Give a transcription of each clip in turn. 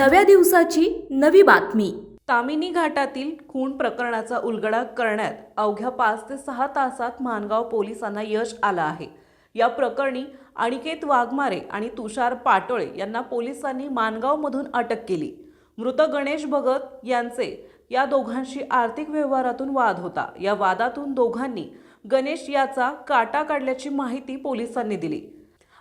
नव्या दिवसाची नवी बातमी। तामिनी घाटातील खून प्रकरणाचा उलगडा करण्यात अवघ्या 5 ते 6 तासात माणगाव पोलिसांना यश आलं आहे। या प्रकरणी अनिकेत वाघमारे आणि तुषार पाटोळे यांना पोलिसांनी माणगावमधून अटक केली। मृत गणेश भगत यांचे या दोघांशी आर्थिक व्यवहारातून वाद होता। या वादातून दोघांनी गणेश याचा काटा काढल्याची माहिती पोलिसांनी दिली।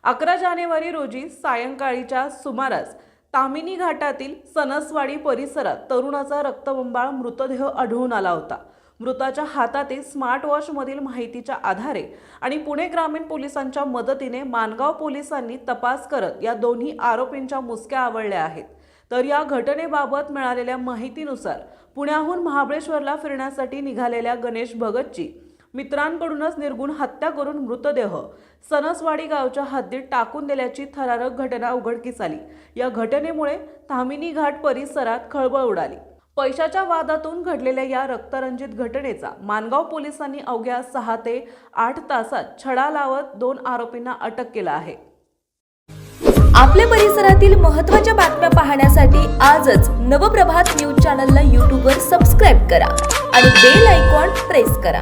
11 जानेवारी रोजी सायंकाळीच्या सुमारास तामिनी घाटातील सनसवाडी परिसरात तरुणाचा रक्तबंबाळ मृतदेह आढळून आला होता। मृताच्या हातातील स्मार्टवॉचमधील माहितीच्या आधारे आणि पुणे ग्रामीण पोलिसांच्या मदतीने माणगाव पोलिसांनी तपास करत या दोन्ही आरोपींच्या मुसक्या आवळल्या आहेत। तर या घटनेबाबत मिळालेल्या माहितीनुसार पुण्याहून महाबळेश्वरला फिरण्यासाठी निघालेल्या गणेश भगतची मित्रांकडूनच निर्गुण हत्या करून मृतदेह सनसवाडी गावच्या हद्दीत टाकून दिल्याची थरारक घटना उघडकीस आली। या घटनेमुळे तामिनी घाट परिसरात खळबळ उडाली। पैशाच्या वादातून घडलेल्या या रक्तरंजित घटनेचा माणगाव पोलिसांनी अवघ्या 6 ते 8 तासात छडा लावत 2 आरोपींना अटक केलं आहे। आपल्या परिसरातील महत्त्वाच्या बातम्या पाहण्यासाठी आजच नवप्रभात न्यूज चॅनलला YouTube वर सबस्क्राइब करा आणि बेल आयकॉन प्रेस करा।